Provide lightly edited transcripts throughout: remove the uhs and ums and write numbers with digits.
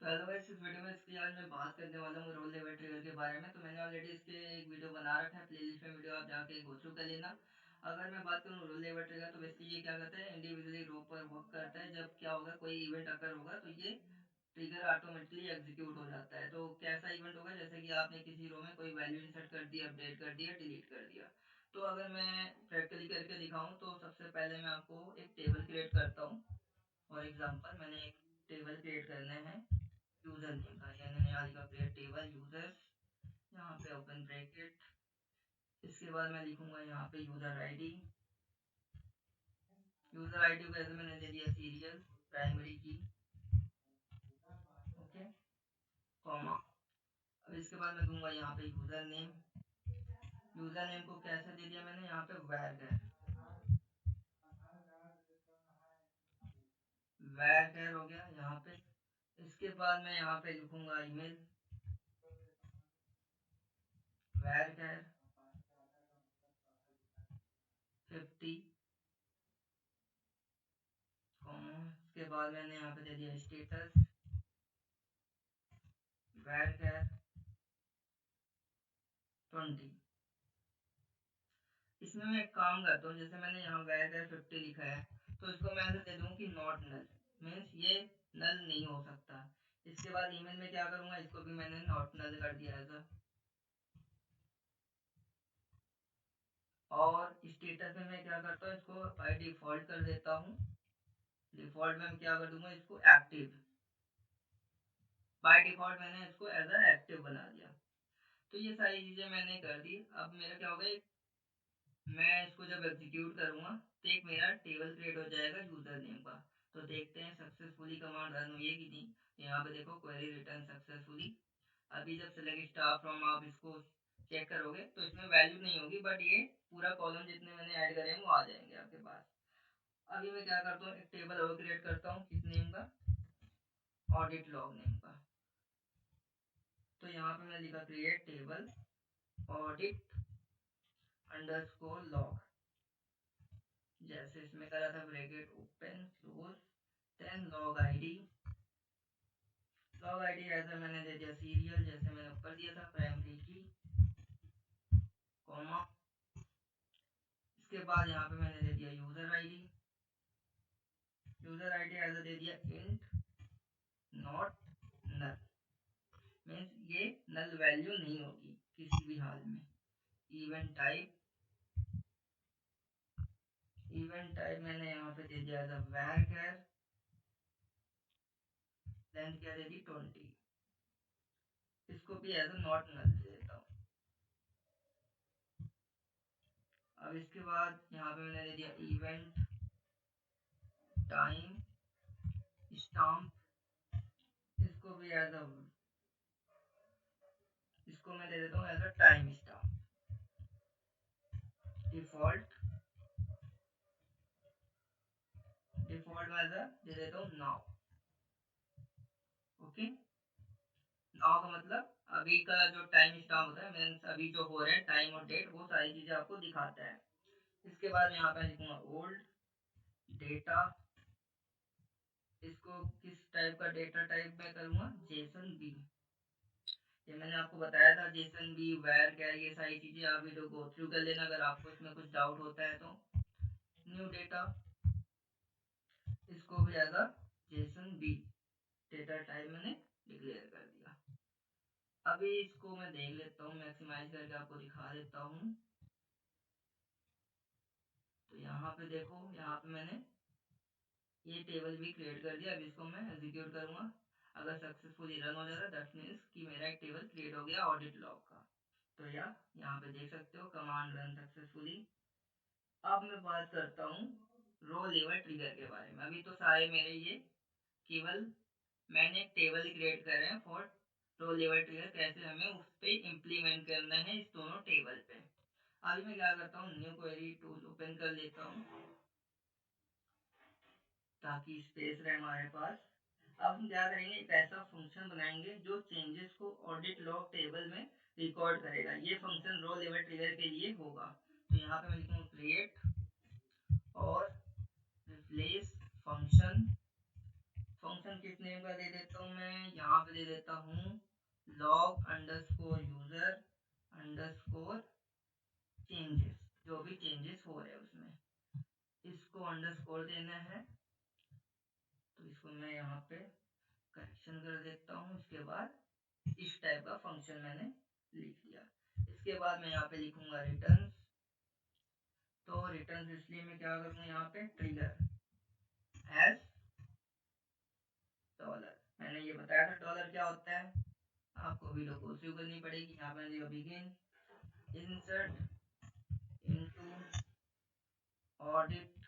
तो hello guys, इस video में इसकी आज मैं बात करने वाला हूँ रोल लेवल ट्रिगर के बारे में। तो मैंने ऑलरेडी इसके एक वीडियो बना रखा है, प्लेलिस्ट में वीडियो आप जाके गो थ्रू कर लेना। अगर मैं बात करूँ रोल लेवल ट्रिगर, तो बेसिकली ये क्या करता है, इंडिविजुअली रो पर वर्क करता है। जब क्या होगा, कोई इवेंट अकर होगा तो ये ट्रिगर ऑटोमेटिकली एग्जीक्यूट हो जाता है। तो कैसा इवेंट होगा, जैसे कि आपने किसी रो में कोई वैल्यू इंसर्ट कर दी, अपडेट कर दिया, डिलीट कर दिया। तो अगर मैं प्रैक्टिकली करके दिखाऊं, तो सबसे पहले मैं आपको एक टेबल क्रिएट करता हूँ। फॉर एग्जांपल, मैंने एक टेबल क्रिएट करने हैं यूजर नेम का, यानी मैंने लिखा क्रिएट टेबल यूजर्स, यहाँ पे ओपन ब्रैकेट। इसके बाद मैं लिखूंगा यहाँ पे यूजर आईडी। यूजर आईडी को ऐसे मैंने दे दिया सीरियल प्राइमरी की। Okay, comma. अब इसके बाद मैं दूंगा यहाँ पे यूजर नेम। यूजर नेम को कैसे दे दिया मैंने, यहाँ पे वैर वैर हो गया यहाँ पे। इसके बाद मैं यहाँ पे लिखूंगा ईमेल वैर 50, कॉमा। इसके बाद मैंने यहाँ पे दे दिया स्टेटस वैर 20। इसमें मैं एक काम करता हूँ, जैसे मैंने यहाँ वैर 50 लिखा है, तो इसको मैं ऐसे दे दूँ कि नॉट नल, मीन्स ये नल नहीं हो सकता। इसके बाद ईमेल में क्या करूँगा, इसको भी मैंने नॉट नल कर दिया ऐसा। और स्टेटस में मैं क्या करता हूँ, इसको बाई डिफॉल्ट कर देता हूँ। डिफॉल्ट में मैं क्या कर दूंगा, इसको एक्टिव। बाय डिफॉल्ट मैंने इसको एज अ एक्टिव बना दिया। तो ये सारी चीज़ें मैंने कर दी। अब मेरा क्या होगा, मैं इसको जब एग्जीक्यूट करूँगा तो एक मेरा टेबल क्रिएट हो जाएगा यूज़र नेम का। तो देखते हैं सक्सेसफुली कमांड रन हुई है कि नहीं। यहाँ पे देखो क्वेरी रिटर्न सक्सेसफुली। अभी जब सेलेक्ट स्टार फ्रॉम आप इसको चेक करोगे तो इसमें वैल्यू नहीं होगी, बट ये पूरा कॉलम जितने मैंने ऐड करे हैं वो आ जाएंगे आपके पास। अभी मैं क्या करता हूँ, एक टेबल और क्रिएट करता हूँ, किस नेम का, ऑडिट लॉग नेम का। तो यहाँ पे मैंने लिखा create table audit underscore log, जैसे इसमें करा था, bracket open close, then log ID ऐसा मैंने दे दिया सीरियल, जैसे मैंने ऊपर दिया था प्राइमरी की, कॉमा। इसके बाद यहाँ पे मैंने दे दिया यूजर आईडी। यूजर आईडी ऐसा दे दिया इंट नॉट नल, मीन्स ये नल वैल्यू नहीं होगी किसी भी हाल में। इवेंट टाइप, इवेंट टाइप मैंने यहाँ पे दे दिया एज अ वैर, लेंथ क्या दे दी 20। इसको भी एज अ नॉट नल दे देता हूँ। अब इसके बाद यहाँ पे मैंने दे दिया इवेंट टाइम स्टाम्प। इसको भी एज अ, इसको मैं दे देता हूँ as a time stamp. Default, default में एज अ दे देता हूँ नाउ। ओके, नाउ का मतलब अभी का जो टाइम स्टाम्प होता है, मीन्स अभी जो हो रहा है टाइम और डेट, वो सारी चीजें आपको दिखाता है। इसके बाद मैं यहाँ पे लिखूंगा ओल्ड डेटा। इसको किस टाइप का डेटा टाइप में करूँगा, जेसन बी। ये मैंने आपको बताया था, जेसन बी वेयर क्या है, ये सारी चीज़ें आप वीडियो गो थ्रू कर लेना अगर आपको इसमें कुछ डाउट होता है तो। न्यू डेटा, इसको भी as a JSON B data type मैंने डिक्लेयर कर दिया। अभी इसको मैं देख लेता हूँ, मैक्सिमाइज करके आपको दिखा देता हूँ। तो यहाँ पे देखो, यहाँ पे मैंने ये टेबल भी क्रिएट कर दिया। अब इसको मैं एग्जीक्यूट करूँगा, अगर सक्सेसफुली रन हो जाता है दैट मीन्स कि मेरा एक टेबल क्रिएट हो गया ऑडिट लॉग का। तो यहाँ पे देख सकते हो कमांड रन सक्सेसफुली। अब मैं बात करता हूँ रो लेवल ट्रिगर के बारे में। अभी तो सारे मेरे ये केवल मैंने एक टेबल क्रिएट करे हैं फॉर रो लेवल ट्रिगर, कैसे हमें उस पर इम्प्लीमेंट करना है इस दोनों टेबल पे। अभी मैं क्या करता हूँ, न्यू क्वेरी टूल ओपन कर लेता हूँ ताकि स्पेस रहे हमारे पास। अब हम क्या करेंगे, एक ऐसा फंक्शन बनाएंगे जो चेंजेस को ऑडिट लॉग टेबल में रिकॉर्ड करेगा। ये फंक्शन रो लेवल ट्रिगर के लिए होगा। तो यहाँ पे मैं लिखूंगा क्रिएट और रिप्लेस फंक्शन। फंक्शन किस नेम का दे देता हूँ मैं, यहाँ पे दे देता हूँ log underscore user underscore changes, जो भी चेंजेस हो रहे हैं उसमें इसको अंडरस्कोर देना है। तो इसको मैं यहाँ पे करेक्शन कर देता हूँ। इसके बाद इस टाइप का फंक्शन मैंने लिख दिया। इसके बाद मैं यहाँ पे लिखूंगा रिटर्न। तो रिटर्न इसलिए मैं क्या करूँगा, यहाँ पे ट्रिगर एज डॉलर। मैंने ये बताया था डॉलर क्या होता है, आपको वीडियो को शुरू करनी पड़ेगी। यहाँ पे दिया begin insert into audit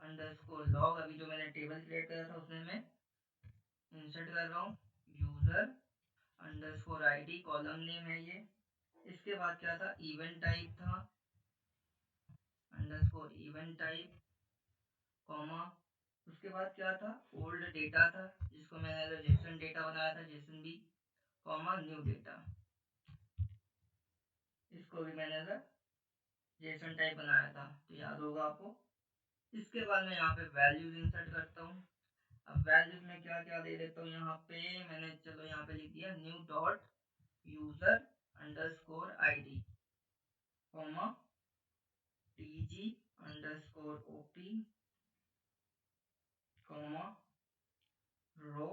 underscore log. अभी जो मैंने टेबल क्रिएट करा था उसमें मैं इंसर्ट कर रहा हूँ user underscore ID, column name है ये। इसके बाद क्या था, इवेंट टाइप था अंडरस्कोर इवेंट टाइप कॉमा। उसके बाद क्या था, ओल्ड डेटा था जिसको मैंने जेसन डेटा बनाया था, जेसन भी कॉमा न्यू डेटा, इसको भी मैंने जेसन टाइप बनाया था, तो याद होगा आपको। इसके बाद मैं यहाँ पे वैल्यूज इंसर्ट करता हूँ। अब वैल्यूज में क्या क्या दे देता हूँ, यहाँ पे मैंने चलो यहाँ पे लिख दिया new dot user underscore ID comma TG underscore OP comma row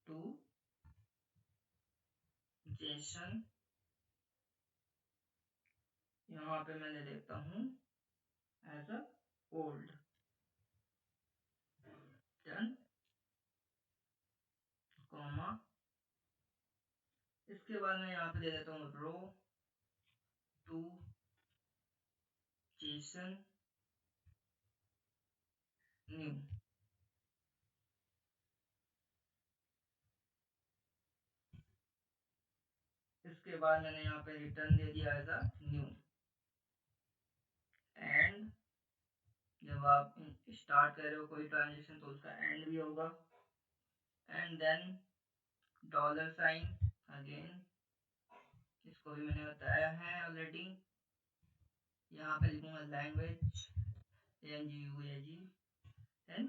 to JSON. यहाँ पे मैंने देता हूँ as a old done comma. इसके बाद मैं यहाँ पे दे देता हूँ रो टू जेसन न्यू। इसके बाद मैंने यहाँ पे रिटर्न दे दिया एज अ न्यू। एंड जब आप स्टार्ट कर रहे हो कोई ट्रांजेक्शन तो उसका एंड भी होगा। And then dollar sign again, इसको भी मैंने बताया है ऑलरेडी। यहाँ पे लिखूंगा language LANGUAGE in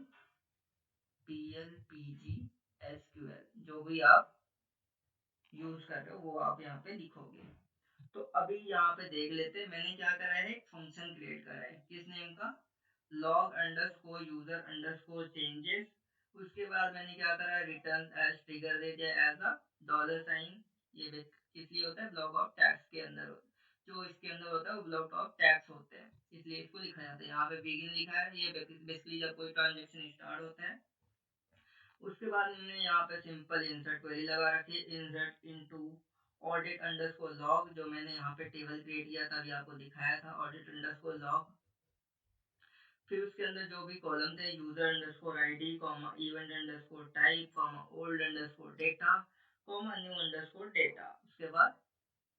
PLPG SQL, जो भी आप यूज कर रहे हो वो आप यहाँ पे लिखोगे। तो अभी यहाँ पे देख लेते हैं मैंने क्या करा है, एक फंक्शन क्रिएट करा है किस नेम का, log underscore user underscore changes. उसके बाद मैंने क्या करा है, रिटर्न एज ट्रिगर दे दिया एज अ डॉलर साइन। ये किस लिए होता है, ब्लॉक ऑफ टैक्स के अंदर जो इसके अंदर होता है वो ब्लॉक ऑफ टैक्स होते हैं, इसलिए इसको लिखा जाता है। यहाँ पे बिगिन लिखा है, ये बेसिकली जब कोई ट्रांजेक्शन स्टार्ट होता है। उसके बाद मैंने यहाँ पे सिंपल इंसर्ट क्वेरी लगा रखी है, insert into audit underscore log, जो मैंने यहाँ पे टेबल क्रिएट किया था अभी आपको दिखाया था, ऑडिट अंडरस्कोर लॉग। फिर उसके अंदर जो भी कॉलम थे, user underscore ID comma event underscore type comma old underscore data comma new underscore data. उसके बाद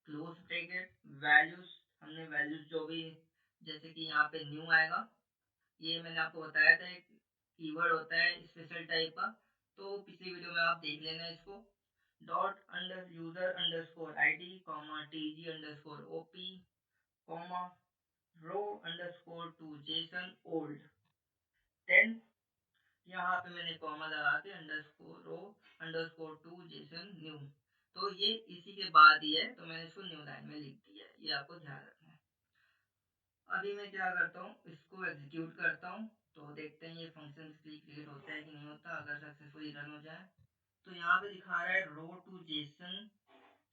क्लोज ब्रैकेट वैल्यूज, हमने वैल्यूज जो भी, जैसे कि यहाँ पे न्यू आएगा, ये मैंने आपको बताया था एक कीवर्ड होता है स्पेशल टाइप का, तो पिछली वीडियो में आप देख लेना इसको। Dot under user underscore ID comma TG underscore OP comma row underscore two JSON old. Then यहाँ पे मैंने कॉमा लगा के underscore row underscore two JSON new. तो ये इसी के बाद ही है, तो मैंने इसको न्यू लाइन में लिख दिया है, ये आपको ध्यान रखना है। अभी मैं क्या करता हूँ, इसको एग्जीक्यूट करता हूँ, तो देखते हैं ये फंक्शन क्रिएट होता है कि नहीं होता। अगर सक्सेसफुली रन हो जाए तो यहाँ पे दिखा रहा है रो टू जेसन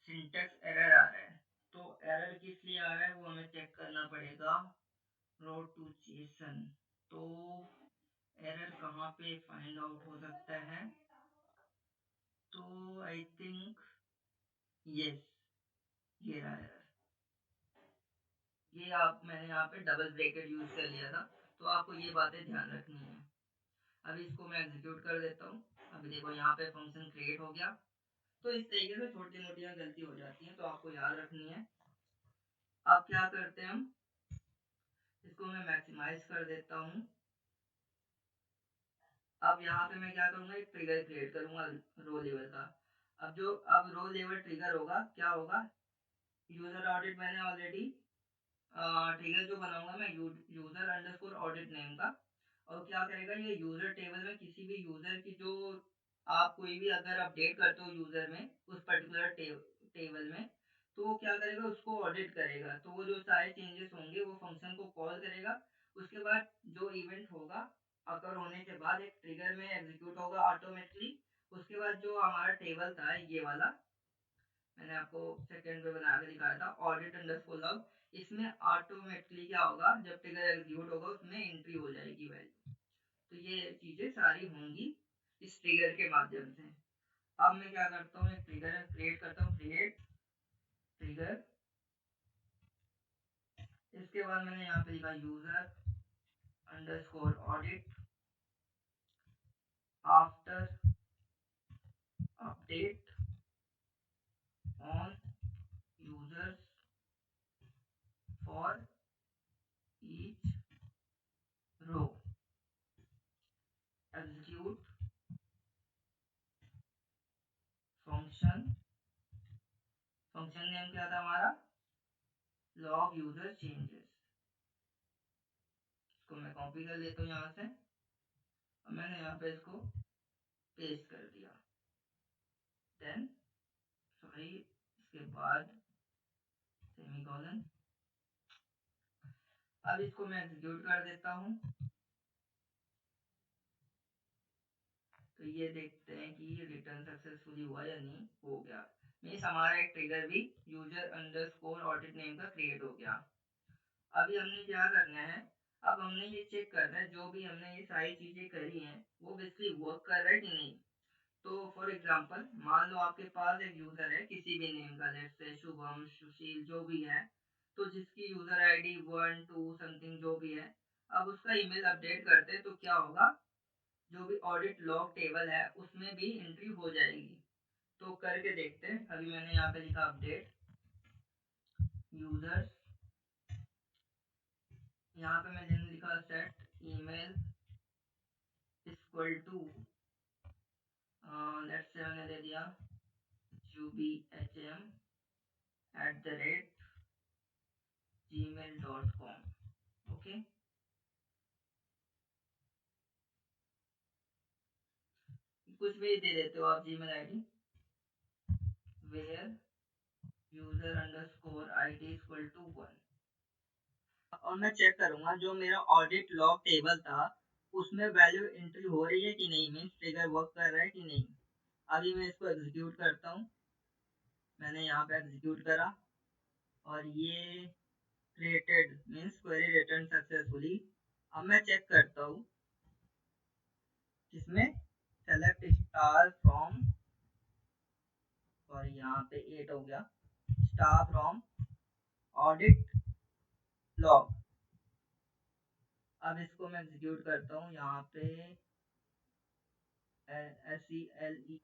सिंटेक्स एरर आ रहा है। तो एरर किस लिए आ रहा है वो हमें चेक करना पड़ेगा। रो टू जेसन, तो एरर कहाँ पे फाइंड आउट हो सकता है, तो आई थिंक यस, ये रहा एरर। ये आप मैंने यहाँ पे डबल ब्रैकेट यूज कर लिया था, तो आपको ये बातें ध्यान रखनी है। अभी इसको मैं एग्जीक्यूट कर देता हूँ। अभी देखो यहाँ पे फंक्शन क्रिएट हो गया। तो इस तरीके से छोटी मोटी गलती हो जाती है, तो आपको याद रखनी है। अब क्या करते हैं हम, इसको मैं मैक्सिमाइज कर देता हूँ। अब यहाँ पे मैं क्या करूँगा, एक ट्रिगर क्रिएट करूँगा रो लेवल का। अब रो लेवल ट्रिगर होगा, क्या होगा, यूजर ऑडिट मैंने ऑलरेडी ट्रिगर जो बनाऊंगा मैं यूजर अंडरस्कोर ऑडिट नेम का। और क्या करेगा ये यूजर टेबल में किसी भी यूजर की जो आप कोई भी अगर अपडेट करते हो यूजर में उस पर्टिकुलर टेबल में, तो वो क्या करेगा उसको ऑडिट करेगा, तो वो जो सारे चेंजेस होंगे वो फंक्शन को कॉल करेगा। उसके बाद जो इवेंट होगा अकर होने के बाद एक ट्रिगर में एग्जीक्यूट होगा ऑटोमेटिकली। उसके बाद जो हमारा टेबल था ये वाला मैंने आपको सेकंड पे बना के दिखाया था ऑडिट अंडरस्कोर लॉग, इसमें ऑटोमेटिकली क्या होगा जब ट्रिगर एग्जीक्यूट होगा उसमें एंट्री हो जाएगी वैल्यू। तो ये चीजें सारी होंगी इस ट्रिगर के माध्यम से। अब मैं क्या करता हूँ एक ट्रिगर क्रिएट करता हूँ, क्रिएट ट्रिगर। इसके बाद मैंने यहाँ पे लिखा user underscore audit after update on users for each row execute function. Function name क्या था हमारा, लॉग यूजर चेंजेस। इसको मैं कॉपी कर लेता हूँ यहाँ से, और मैंने यहाँ पे इसको पेस्ट कर दिया। देन सॉरी इसके बाद सेमीकोलन। अब इसको मैं एग्जीक्यूट कर देता हूँ। तो ये देखते हैं कि रिटर्न सक्सेसफुली हुआ या नहीं, हो गया। मीन्स हमारा एक ट्रिगर भी यूजर अंडरस्कोर ऑडिट नेम का क्रिएट हो गया। अभी हमने क्या करना है, अब हमने ये चेक करना है जो भी हमने ये सारी चीजें करी हैं वो बेसिकली वर्क कर रहा है कि नहीं। तो फॉर एग्जांपल मान लो आपके पास एक यूजर है किसी भी नेम का, लेट्स से शुभम सुशील जो भी है, तो जिसकी यूजर आईडी 1 2 समथिंग जो भी है, अब उसका ईमेल अपडेट करते हैं तो क्या होगा, जो भी ऑडिट लॉग टेबल है उसमें भी एंट्री हो जाएगी। तो करके देखते हैं। अभी मैंने यहाँ पे लिखा अपडेट यूजर्स, यहाँ पे मैंने लिखा set email equal to let's say मैंने दे दिया ubhm@gmail.com। ओके, कुछ भी दे देते हो आप Gmail ID, where user underscore ID equal to 1। और मैं चेक करूंगा जो मेरा ऑडिट लॉग टेबल था उसमें वैल्यू एंट्री हो रही है कि नहीं, मीन्स ट्रिगर वर्क कर रहा है कि नहीं। अभी मैं इसको एग्जीक्यूट करता हूँ। मैंने यहाँ पे एग्जीक्यूट करा और ये created means query return successfully. अब मैं चेक करता हूँ इसमें सेलेक्ट स्टार फ्रॉम, सॉरी यहाँ पे 8 हो गया, स्टार फ्रॉम ऑडिट लॉग। अब इसको मैं एग्जीक्यूट करता हूँ यहाँ पे SELE,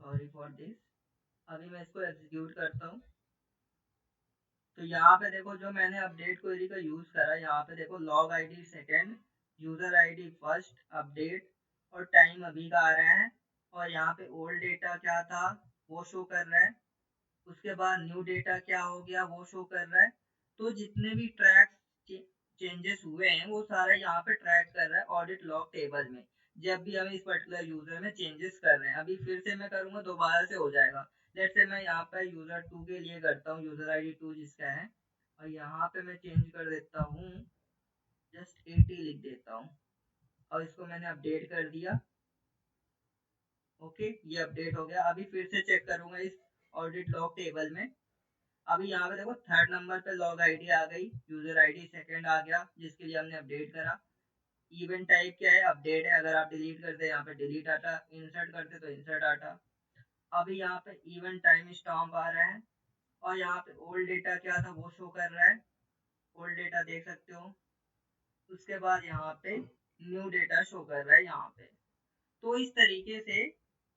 सॉरी फॉर दिस। अभी मैं इसको एग्जीक्यूट करता हूँ। तो यहाँ पे देखो जो मैंने अपडेट क्वेरी का यूज करा, यहाँ पे देखो log ID second, user ID first, update और टाइम अभी का आ रहा है, और यहाँ पे ओल्ड डेटा क्या था वो शो कर रहा है। उसके बाद न्यू डेटा क्या हो गया वो शो कर रहा है। तो जितने भी ट्रैक चेंजेस हुए हैं वो सारा यहाँ पे ट्रैक कर रहा है ऑडिट लॉग टेबल में, जब भी हम इस पर्टिकुलर यूजर में चेंजेस कर रहे हैं। अभी फिर से मैं करूंगा दोबारा से हो जाएगा। लेट्स से मैं यहाँ पे यूजर 2 के लिए करता हूँ, यूजर आईडी 2 जिसका है, और यहाँ पे मैं चेंज कर देता हूँ, जस्ट 80 लिख देता हूँ, और इसको मैंने अपडेट कर दिया। ओके, ये अपडेट हो गया। अभी फिर से चेक करूंगा इस ऑडिट लॉग टेबल में। अभी यहाँ पे देखो थर्ड नंबर पे लॉग आईडी आ गई, यूजर आईडी सेकंड आ गया जिसके लिए हमने अपडेट करा। इवेंट टाइप क्या है, अपडेट है। अगर आप डिलीट करते यहाँ पे डिलीट आता, इंसर्ट करते तो इंसर्ट आता। अभी यहाँ पे इवेंट टाइम स्टॉम्प आ रहा है, और यहाँ पे ओल्ड डेटा क्या था वो शो कर रहा है, ओल्ड डेटा देख सकते हो। उसके बाद यहाँ पे न्यू डेटा शो कर रहा है यहाँ पे। तो इस तरीके से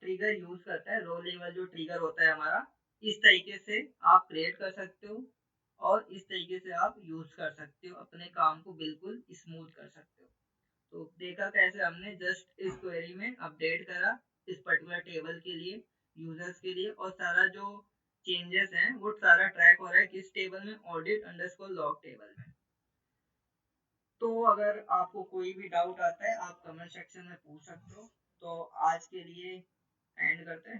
ट्रिगर यूज करता है, रो लेवल जो ट्रिगर होता है हमारा, इस तरीके से आप क्रिएट कर सकते हो, और इस तरीके से आप यूज कर सकते हो, अपने काम को बिल्कुल स्मूथ कर सकते हो। तो देखा कैसे हमने जस्ट इस क्वेरी में अपडेट करा इस पर्टिकुलर टेबल के लिए, यूजर्स के लिए, और सारा जो चेंजेस हैं वो सारा ट्रैक हो रहा है किस टेबल में, ऑडिट अंडरस्कोर लॉग टेबल में। तो अगर आपको कोई भी डाउट आता है आप कमेंट सेक्शन में पूछ सकते हो। तो आज के लिए एंड करते हैं।